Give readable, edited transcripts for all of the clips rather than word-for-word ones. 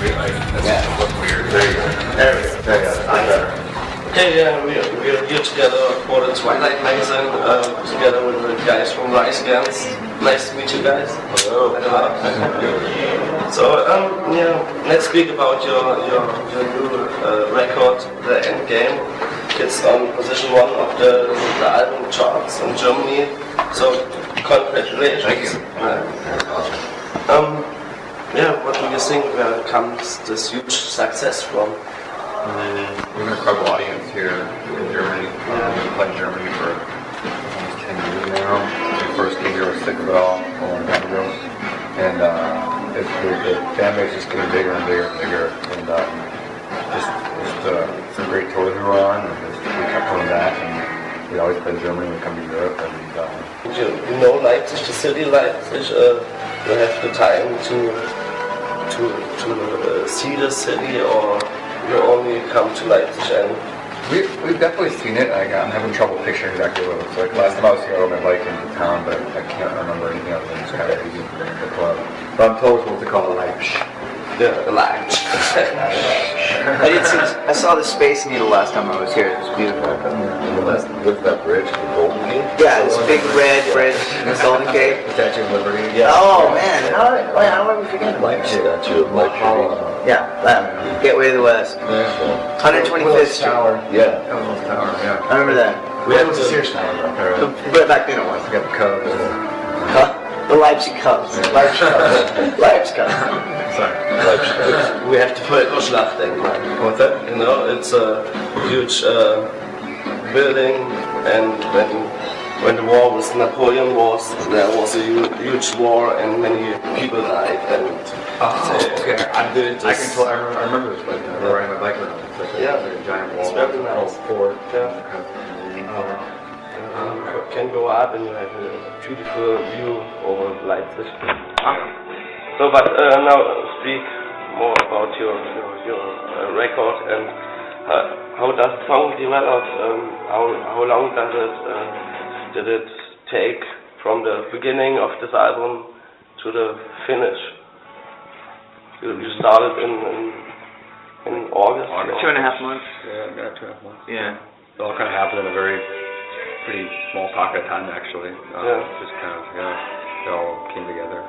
That's weird. There you go. Okay, yeah, we're here together for the Twilight magazine, together with the guys from Rice Gans. Nice to meet you guys. Hello. So, yeah, let's speak about your new record, The End Game. It's on position 1 of the album charts in Germany. So, congratulations. Thank you. Yeah, what do you think? Where comes this huge success from? We have an incredible audience here in Germany. We've played in Germany for almost 10 years now. When we first came here, we were sick of it all a long time ago. And the fan base is getting bigger and bigger and bigger. And just some great tours we were on. And we kept coming back. And we always play in Germany when we come to Europe. And you know Leipzig, the city Leipzig. You have the time to see the city, or you only come to Leipzig and... We've definitely seen it. I'm having trouble picturing exactly what it looks like. Last time I was here, I rode my bike into town, but I can't remember anything other than it's kind of easy to pull up. But I'm told what to call Leipzig. Yeah, Leipzig. I saw the Space Needle last time I was here. It was beautiful. With that bridge, the Golden Gate? Yeah, this big red bridge, the Golden Gate. The Statue of Liberty. Yeah. Oh man, how are we forgetting Leipzig. Statue of Leipzig. Yeah, Gateway to the West. 125th Street. Tower. Yeah. Willis Tower, yeah. I remember that. We had the Sears Tower back there. But back then it was. We got the Cubs. The Leipzig Cubs. Leipzig Cubs. Leipzig Cubs. Sorry. Leipzig Cubs. We have to Völkerschlachtdenkmal. What's that? You know, it's a huge building, and when the war with Napoleon was, there was a huge war and many people died. And okay. I remember this place. I was riding my bike around. It's like a giant wall. It's very nice. Fort. Yeah. You can go up and you have a beautiful view over Leipzig. So, but now speak more about your record and how does the song develop? How long did it take from the beginning of this album to the finish? You started in August. 2.5 months. Yeah, 2.5 months. Yeah. It all kind of happened in a pretty small pocket of time, actually. Just kind of, it all came together.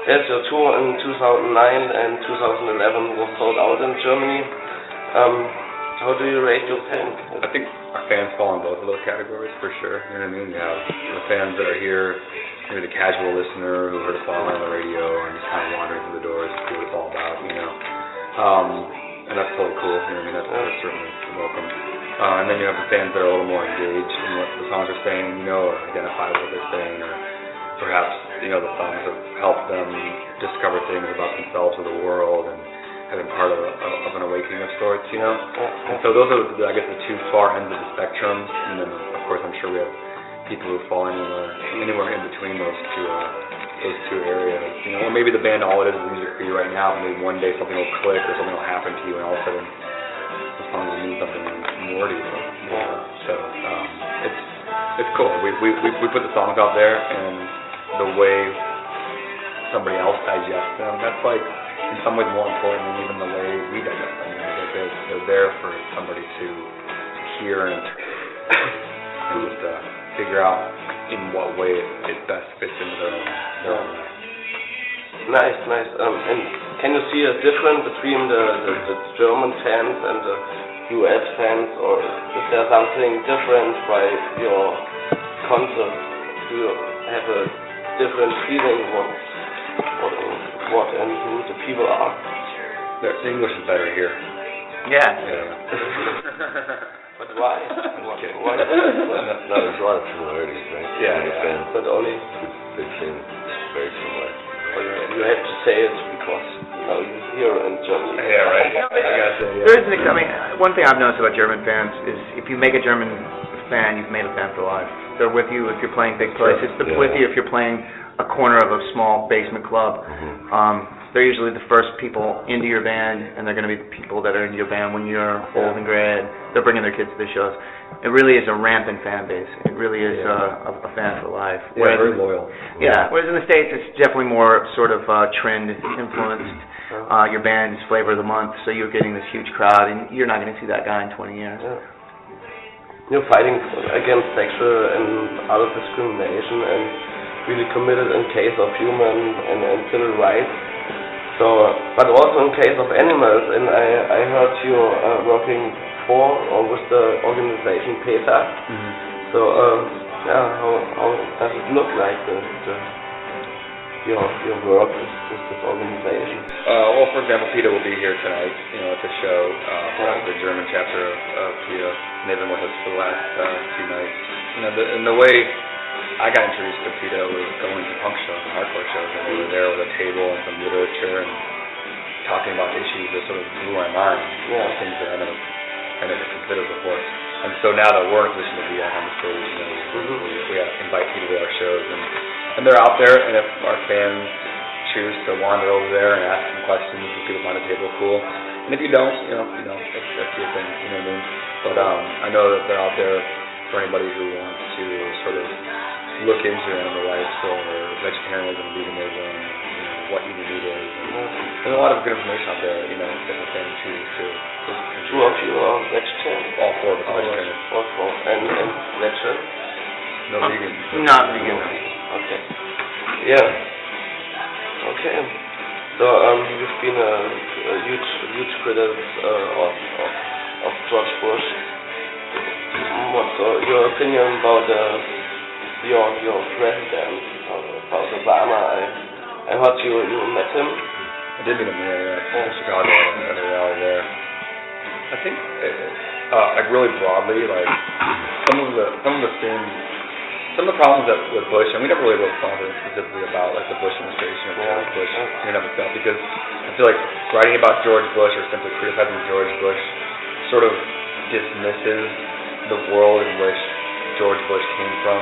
Yes, your tour in 2009 and 2011 was sold out in Germany. How do you rate your fans? I think our fans fall in both of those categories, for sure. You know what I mean? You have the fans that are here, maybe the casual listener who heard a song on the radio and just kind of wandering through the doors to see what it's all about, you know. And that's totally cool. You know what I mean? That's certainly welcome. And then you have the fans that are a little more engaged in what the songs are saying, you know, or identify what they're saying, or perhaps, you know, the songs have helped them discover things about themselves or the world and have been part of an awakening of sorts, you know. And so those are, I guess, the two far ends of the spectrum. And then, of course, I'm sure we have people who fall anywhere in between those two areas. You know, or maybe the band, all it is music for you right now, but maybe one day something will click or something will happen to you, and all of a sudden the song will mean something more to you. You know? So it's cool. We put the songs out there, and the way somebody else digests them, that's like in some ways more important than even the way we digest them. You know, they're there for somebody to hear and just figure out in what way it best fits into their own life. Nice. And can you see a difference between the German fans and the US fans, or is there something different by your concert? Do you have a different feeling what and who the people are? The English is better here. Yeah. But why? Why? No, there's a lot of similarities, right? Yeah. But only they seem very similar. You have to say it because you're here in Germany. Yeah, right. I gotta say, There is I mean, one thing I've noticed about German fans is if you make a German fan, you've made a fan for life. They're with you if you're playing big places. They're with you if you're playing a corner of a small basement club. They're usually the first people into your band, and they're going to be the people that are in your band when you're old and gray. They're bringing their kids to the shows. It really is a rampant fan base. It really is a fan for life. Yeah, very loyal. Yeah, whereas in the States, it's definitely more sort of trend influenced. Your band is flavor of the month, so you're getting this huge crowd, and you're not going to see that guy in 20 years. You're fighting against sexual and other discrimination, and really committed in case of human and civil rights. So, but also in case of animals, and I heard you working for or with the organization PETA. So, how does it look like your work with this organization? Well, for example, PETA will be here tonight, at the show, the German chapter of PETA. They've been with us for the last 2 nights. And the way I got introduced to PETA was going to punk shows and hardcore shows, and we were there with a table and some literature and talking about issues that sort of blew my mind, things that I never considered before. And so now that we're in a position to be out on the stage, we invite people to our shows, and they're out there, and if our fans choose to wander over there and ask some questions, if people find the table cool, and if you don't, that's your thing, you know what I mean? But I know that they're out there for anybody who wants to sort of look into animal rights or vegetarianism, veganism, what eating meat is. There's a lot of good information out there, if a fan chooses to. 2 of you are vegetarian? All 4 of us are vegetarian. All 4. And vegetarian? No vegan. Not vegan. Okay. Yeah. Okay. So you've been a huge critic of George Bush. What's your opinion about your president, about Obama? I heard you met him. I did meet him, in Chicago at a rally there. I think, really broadly, like some of the problems that with Bush, and we never really wrote songs specifically about like the Bush administration or George Bush in and of itself, because I feel like writing about George Bush or simply criticizing George Bush sort of dismisses the world in which George Bush came from,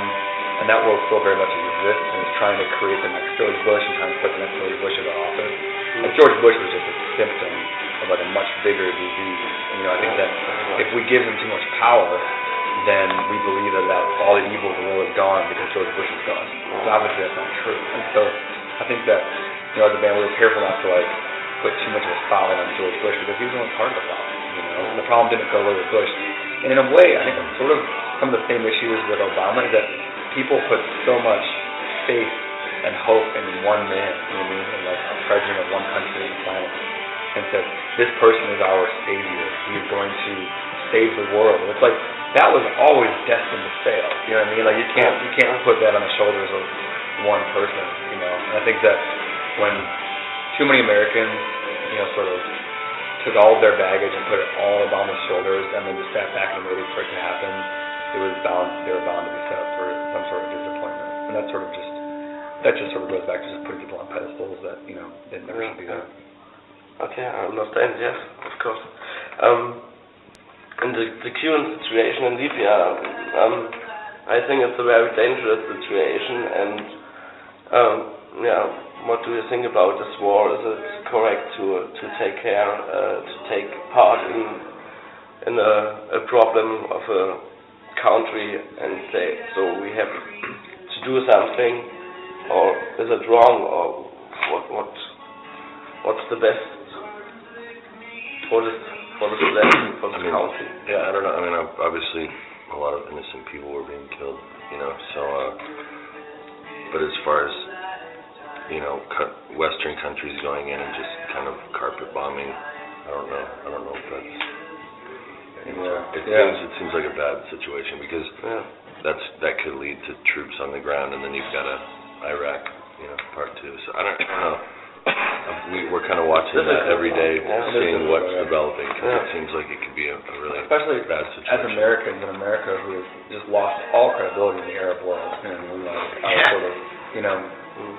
and that world still very much exists and is trying to create the next George Bush and trying to put the next George Bush into office. Like George Bush was just a symptom of like a much bigger disease. And, I think that if we give him too much power, then we believe that all the evil of the world is gone because George Bush is gone. So obviously that's not true. And so I think that, as a band, we were careful not to like put too much of a spotlight on George Bush because he was the one part of the problem. And the problem didn't go away with Bush. And in a way, I think sort of some of the same issues with Obama is that people put so much faith and hope in one man, and like a president of one country on the planet, and said, this person is our savior. He is going to save the world. And it's like that was always destined to fail. You know what I mean? Like you can't put that on the shoulders of one person. And I think that when too many Americans, sort of took all of their baggage and put it all on Obama's shoulders, and then just sat back and waited for it to happen, they were bound to be set up for some sort of disappointment. And that just sort of goes back to just putting people on pedestals that they never should be there. Okay, I understand. Yes, of course. And the current situation in Libya, I think it's a very dangerous situation. And what do you think about this war? Is it correct to take care, to take part in a problem of a country and say, so we have to do something, or is it wrong, or what's the best for this country? Yeah, I don't know. I mean, obviously, a lot of innocent people were being killed, So, but as far as Western countries going in and just kind of carpet bombing, I don't know if that's. It seems like a bad situation because that could lead to troops on the ground, and then you've got Iraq, part 2. So I don't know. We're kind of watching that every day, seeing what's developing, because it seems like it could be a really especially bad situation. As Americans in America who has just lost all credibility in the Arab world,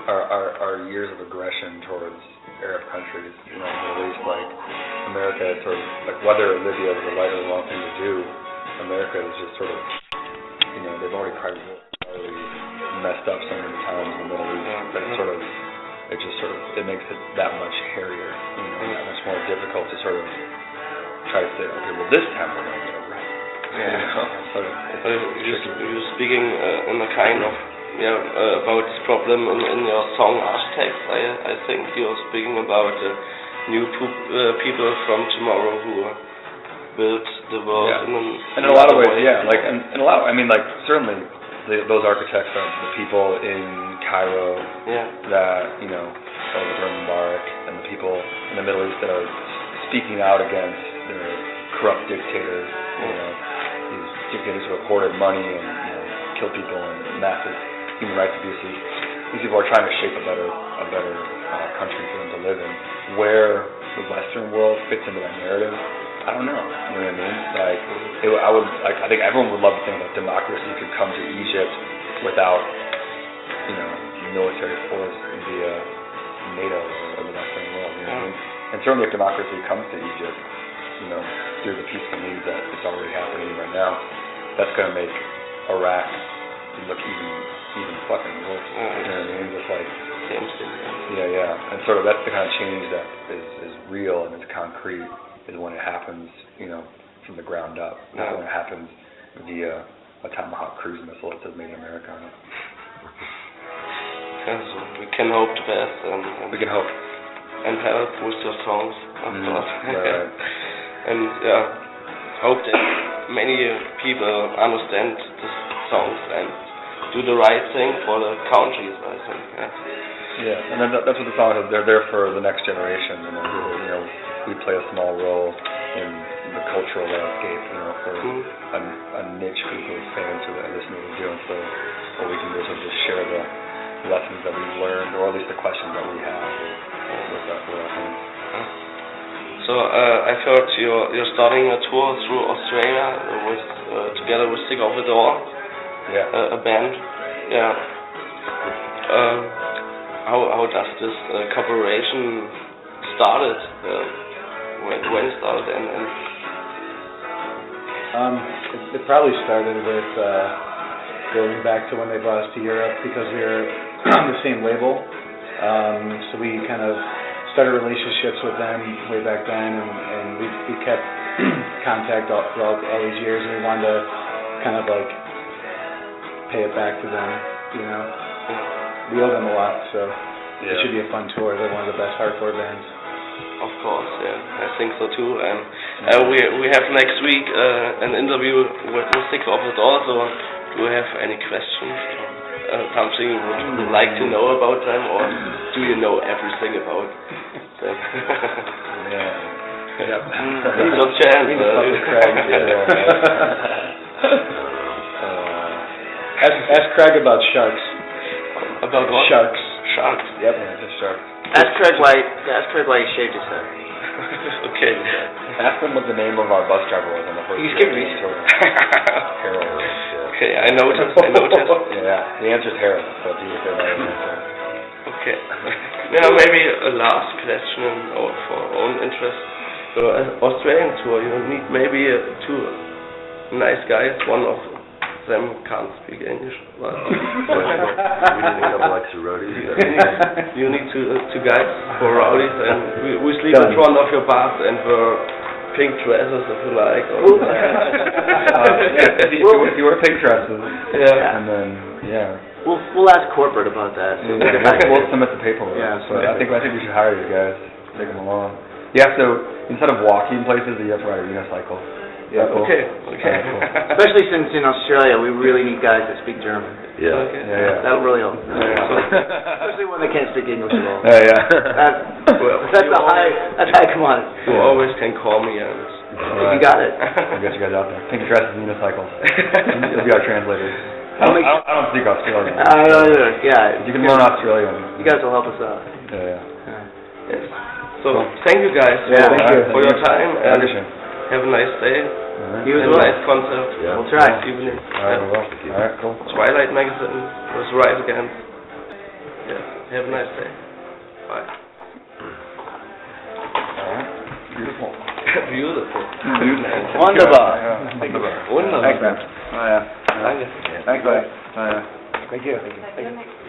our years of aggression towards Arab countries, at least like America, sort of like whether Libya was the right or the wrong thing to do, America is just sort of, they've already primarily messed up so many times in the Middle East that it makes it that much hairier, that much more difficult to sort of try to say, okay, well this time we're going to get it right. You're speaking in a kind of about this problem in your song Architects. I think you're speaking about new people from tomorrow who build the world in a lot of ways, certainly those architects are the people in Cairo that Salvador Mubarak and the people in the Middle East that are speaking out against the corrupt dictators, these dictators who have hoarded money and kill people and massive human rights abuses. These people are trying to shape a better country for them to live in. Where the Western world fits into that narrative, I don't know. You know what I mean? I think everyone would love to think that democracy could come to Egypt without, military force via NATO or the Western world. You know what I mean? And certainly, if democracy comes to Egypt, through the peaceful means that it's already happening right now, that's going to make Iraq look even fucking worse. You know what I mean? Just like same thing. And sort of that's the kind of change that is real and is concrete. Is when it happens, from the ground up. Not when it happens via a Tomahawk cruise missile that says "Made in America" on it. So we can hope the best. We can hope. And help with your songs, of course. Right. And hope that many people understand these songs and do the right thing for the countries, I think. Yeah, and that's what the song is. They're there for the next generation. We play a small role in the cultural landscape, for a niche group of fans who listen to what we do. And so what we can do is just share the lessons that we've learned, or at least the questions that we have with our fans. So I heard you're starting a tour through Australia together with Sick of the Door, a band. How does this cooperation started? When it started and it probably started with going back to when they brought us to Europe because we were on the same label. So we kind of started relationships with them way back then, and we kept contact throughout all these years, and we wanted to kind of like pay it back to them, We owe them a lot, so it should be a fun tour. They're one of the best hardcore bands. Of course, I think so too. And we have next week an interview with Sick of the Door. So, do you have any questions? Something you would like to know about them, or do you know everything about them? It's your chance. Ask Craig about sharks. About what? Sharks. Sharks. Yep, just sharks. Ask Craig why he shaved his head. Okay. Ask him what the name of our bus driver was on the first tour. Harold. Okay, I noticed. Yeah, the answer's Harold, so he was there by his answer. Okay. Now maybe a last question for our own interest. So Australian tour, you need maybe two nice guys. One of them can't speak English, but we need a couple extra roadies. You need two guys for rowdies, and we sleep in front of your bath and wear pink dresses if you like. If you wear pink dresses, and then we'll ask corporate about that. We'll submit the paperwork. So I think we should hire you guys. Take them along. You have to, instead of walking places, you have to ride a unicycle. Yeah. Cool? Okay. Cool. Especially since in Australia we really need guys that speak German. Yeah. Okay. That'll really help. Especially when they can't speak English at all. That's a high commodity. You always can call me and you got it. I'll get you guys out there. Pink dresses and unicycles. You'll be our translators. I don't speak Australian. You can learn Australian. You guys will help us out. Yes. So thank you guys for your time and have a nice day. You as a well. Nice concert. Yeah. We'll try. Nice evening. Alright, cool. Twilight Magazine was right again. Have a nice day. Bye. Alright. Beautiful. Beautiful. Wunderbar. Wunderbar. Wunderbar. Thanks, man. Danke. Thanks, buddy. Thank you. Thank you.